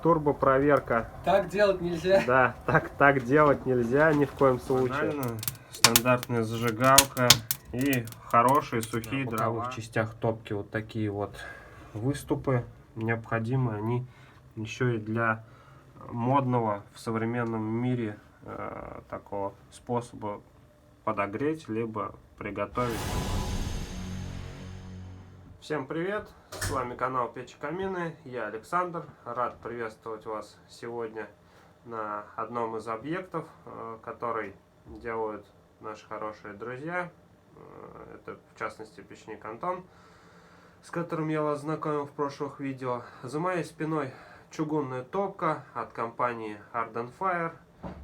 Турбо проверка. Так делать нельзя. Да, так делать нельзя ни в коем случае. Банально. Стандартная зажигалка и хорошие сухие дрова. В частях топки вот такие вот выступы необходимы. Они еще и для модного в современном мире такого способа подогреть либо приготовить. Всем привет! С вами канал Печи Камины, я Александр. Рад приветствовать вас сегодня на одном из объектов, который делают наши хорошие друзья. Это в частности печник Антон, с которым я вас знакомил в прошлых видео. За моей спиной чугунная топка от компании Arden Fire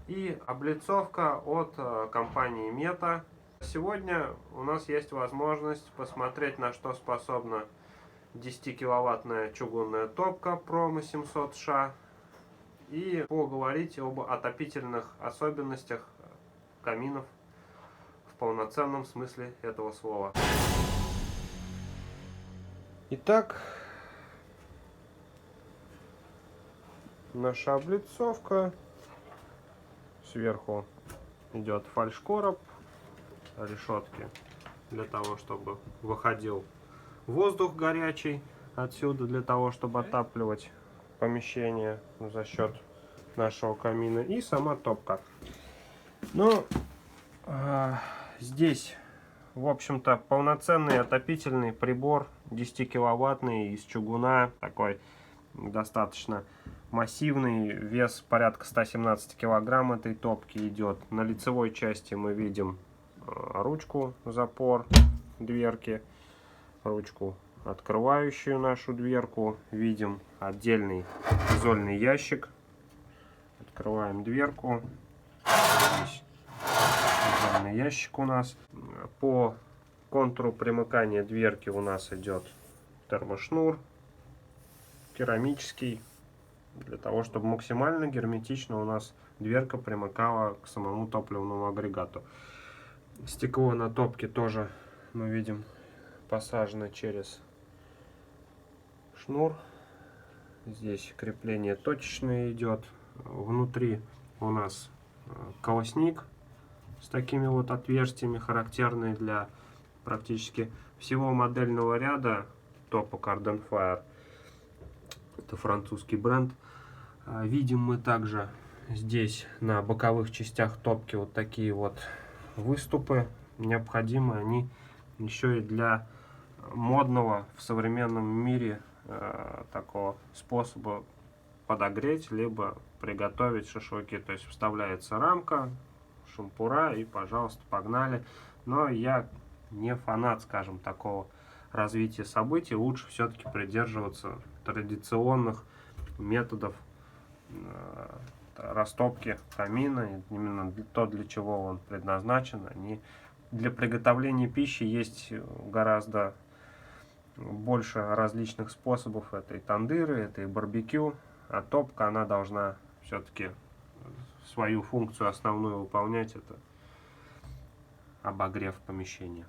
и облицовка от компании Meta. Сегодня у нас есть возможность посмотреть, на что способна 10-киловаттная чугунная топка Promo 700Ш и поговорить об отопительных особенностях каминов в полноценном смысле этого слова. Итак, наша облицовка. Сверху идет фальшкороб, решетки для того, чтобы выходил воздух горячий отсюда, для того, чтобы отапливать помещение за счет нашего камина, и сама топка. Ну, здесь, в общем-то, полноценный отопительный прибор 10-киловаттный из чугуна, такой достаточно массивный, вес порядка 117 килограмм этой топки идет. На лицевой части мы видим ручку, запор дверки, ручку, открывающую нашу дверку. Видим отдельный изольный ящик. Открываем дверку. Здесь изольный ящик у нас. По контуру примыкания дверки у нас идет термошнур керамический, для того, чтобы максимально герметично у нас дверка примыкала к самому топливному агрегату. Стекло на топке тоже мы видим посажено через шнур. Здесь крепление точечное идет. Внутри у нас колосник с такими вот отверстиями, характерные для практически всего модельного ряда топок Arden Fire. Это французский бренд. Видим мы также здесь на боковых частях топки вот такие вот выступы. Необходимы они еще и для модного в современном мире такого способа подогреть либо приготовить шашлыки. То есть вставляется рамка, шампура и, пожалуйста, погнали. Но я не фанат, скажем, такого развития событий. Лучше все-таки придерживаться традиционных методов растопки камина, именно то, для чего он предназначен. Для приготовления пищи есть гораздо больше различных способов. Это и тандыры, это и барбекю. А топка, она должна все-таки свою функцию основную выполнять. Это обогрев помещения.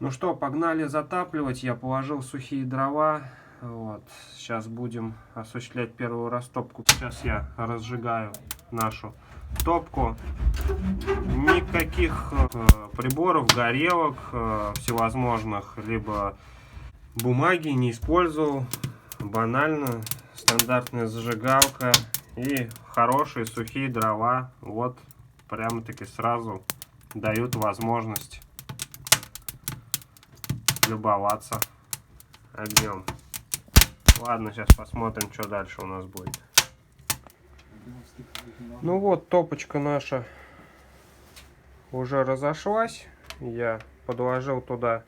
Ну что, погнали затапливать. Я положил сухие дрова. Вот. Сейчас будем осуществлять первую растопку. Сейчас я разжигаю нашу топку. Никаких приборов, горелок всевозможных, либо бумаги не использовал. Банально стандартная зажигалка и хорошие сухие дрова. Вот прямо-таки сразу дают возможность любоваться огнем. Ладно, сейчас посмотрим, что дальше у нас будет. Ну вот, топочка наша уже разошлась. Я подложил туда,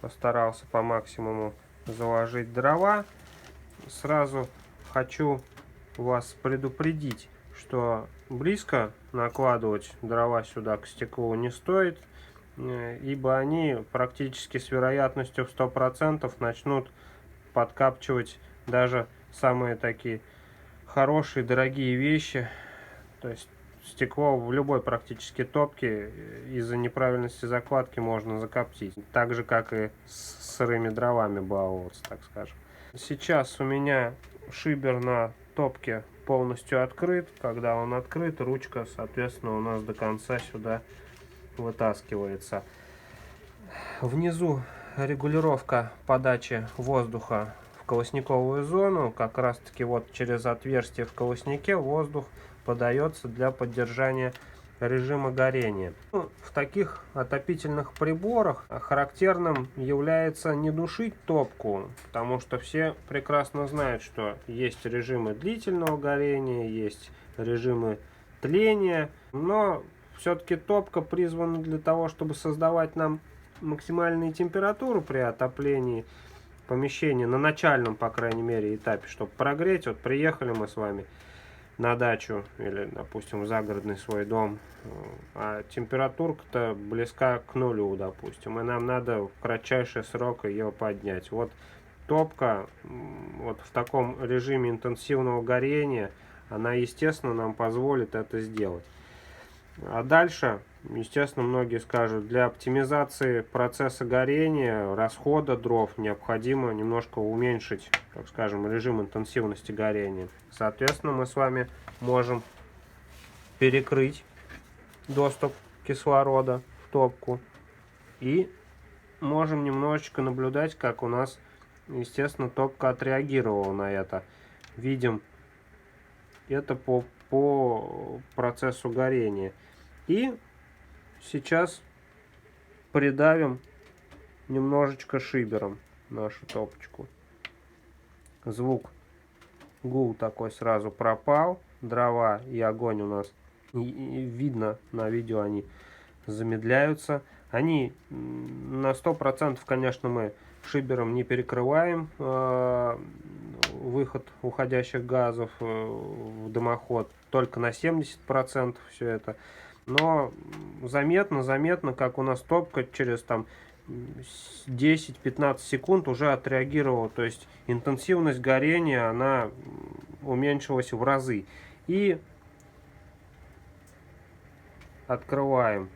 постарался по максимуму заложить дрова. Сразу хочу вас предупредить, что близко накладывать дрова сюда к стеклу не стоит, ибо они практически с вероятностью в 100% начнут подкапчивать даже самые такие хорошие, дорогие вещи. То есть стекло в любой практически топке из-за неправильности закладки можно закоптить. Так же, как и с сырыми дровами баловаться, так скажем. Сейчас у меня шибер на топке полностью открыт. Когда он открыт, ручка, соответственно, у нас до конца сюда вытаскивается. Внизу регулировка подачи воздуха в колосниковую зону. Как раз таки вот через отверстие в колоснике воздух подается для поддержания режима горения. В таких отопительных приборах характерным является не душить топку, потому что все прекрасно знают, что есть режимы длительного горения, есть режимы тления, но все-таки топка призвана для того, чтобы создавать нам максимальную температуру при отоплении помещения, на начальном, по крайней мере, этапе, чтобы прогреть. Вот приехали мы с вами на дачу или, допустим, в загородный свой дом, а температурка-то близка к нулю, допустим, и нам надо в кратчайший срок ее поднять. Вот топка вот в таком режиме интенсивного горения, она, естественно, нам позволит это сделать. А дальше, естественно, многие скажут, для оптимизации процесса горения, расхода дров необходимо немножко уменьшить, так скажем, режим интенсивности горения. Соответственно, мы с вами можем перекрыть доступ кислорода в топку и можем немножечко наблюдать, как у нас, естественно, топка отреагировала на это. Видим это по процессу горения. И сейчас придавим немножечко шибером нашу топочку. Звук, гул такой сразу пропал. Дрова и огонь у нас, видно на видео, они замедляются. Они на 100%, конечно, мы шибером не перекрываем выход уходящих газов в дымоход, только на 70% все это. Но заметно, как у нас топка через там 10-15 секунд уже отреагировала. То есть интенсивность горения, она уменьшилась в разы. И открываем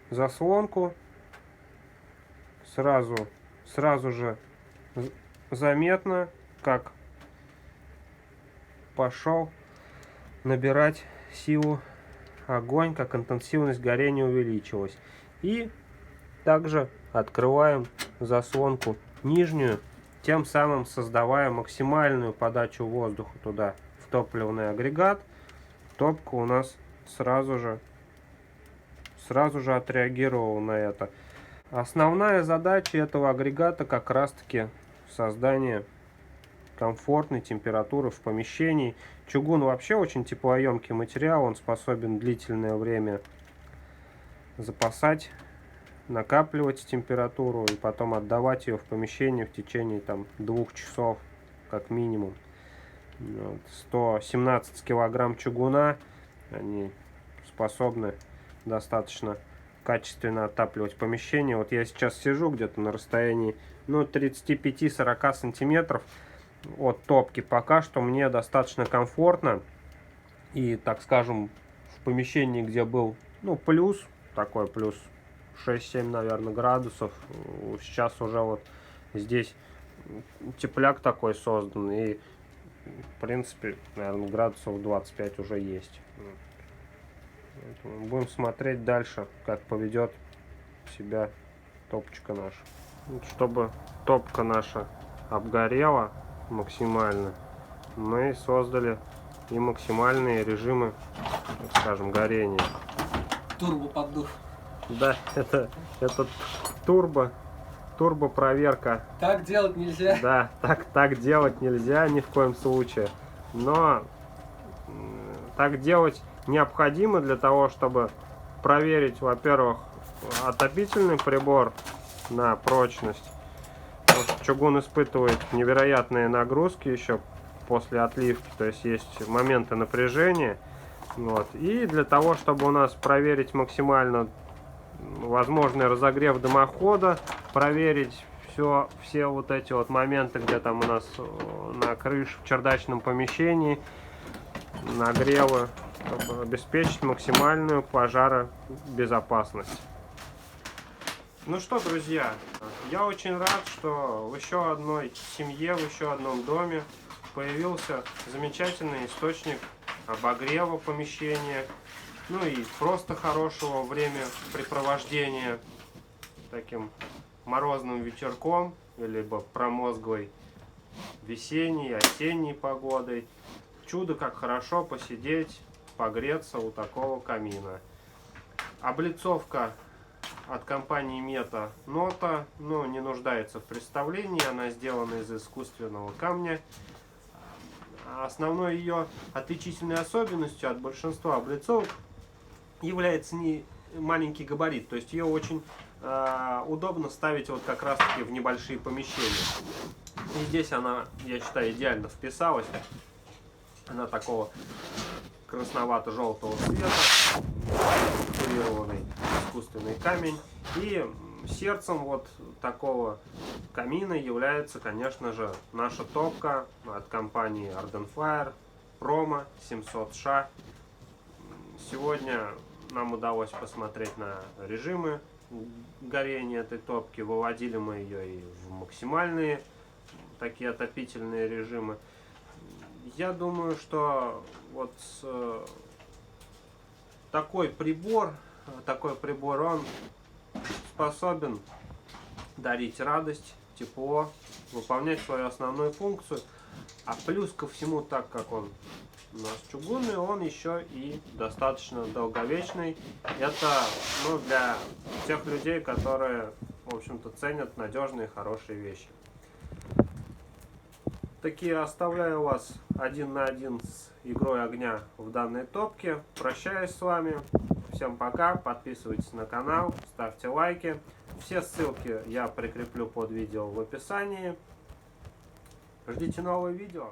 заслонку. Сразу же заметно, как пошел набирать силу огонь, как интенсивность горения увеличилась. И также открываем заслонку нижнюю, тем самым создавая максимальную подачу воздуха туда, в топливный агрегат. Топка у нас сразу же отреагировала на это. Основная задача этого агрегата как раз таки создание комфортной температуры в помещении. Чугун вообще очень теплоемкий материал, он способен длительное время запасать, накапливать температуру и потом отдавать ее в помещение в течение там 2 часов как минимум. 117 килограмм чугуна, они способны достаточно качественно отапливать помещение. Вот я сейчас сижу где-то на расстоянии 35-40 сантиметров от топки. Пока что мне достаточно комфортно. И, так скажем, в помещении, где был плюс 6-7, наверное, градусов, сейчас уже вот здесь тепляк такой создан. И, в принципе, наверное, градусов 25 уже есть. Будем смотреть дальше, как поведет себя топочка наша. Чтобы топка наша обгорела максимально, мы создали и максимальные режимы, так скажем, горения. Турбоподдув. Да, это турбо проверка. Так делать нельзя. Да, так делать нельзя ни в коем случае. Но так делать необходимо для того, чтобы проверить, во-первых, отопительный прибор на прочность. Чугун испытывает невероятные нагрузки еще после отливки, то есть есть моменты напряжения. И для того, чтобы у нас проверить максимально возможный разогрев дымохода, проверить все вот эти вот моменты, где там у нас на крыше, в чердачном помещении, нагревы, чтобы обеспечить максимальную пожаробезопасность. Ну что, друзья, я очень рад, что в еще одной семье, в еще одном доме появился замечательный источник обогрева помещения, ну и просто хорошего времяпрепровождения таким морозным ветерком, либо промозглой весенней, осенней погодой. Чудо, как хорошо посидеть, погреться у такого камина. Облицовка от компании Meta Nota, но не нуждается в представлении, она сделана из искусственного камня. Основной ее отличительной особенностью от большинства облицовок является не маленький габарит, то есть ее очень удобно ставить вот как раз таки в небольшие помещения. И здесь она, я считаю, идеально вписалась. Она такого красновато-желтого цвета, текстурированный искусственный камень. И сердцем вот такого камина является, конечно же, наша топка от компании Ardenfire Promo 700Ш. Сегодня нам удалось посмотреть на режимы горения этой топки. Выводили мы ее и в максимальные такие отопительные режимы. Я думаю, что вот такой прибор, он способен дарить радость, тепло, выполнять свою основную функцию. А плюс ко всему, так как он у нас чугунный, он еще и достаточно долговечный. Это для тех людей, которые, в общем-то, ценят надежные, хорошие вещи. Таки оставляю вас 1 на 1 с игрой огня в данной топке. Прощаюсь с вами. Всем пока. Подписывайтесь на канал, ставьте лайки. Все ссылки я прикреплю под видео в описании. Ждите новые видео.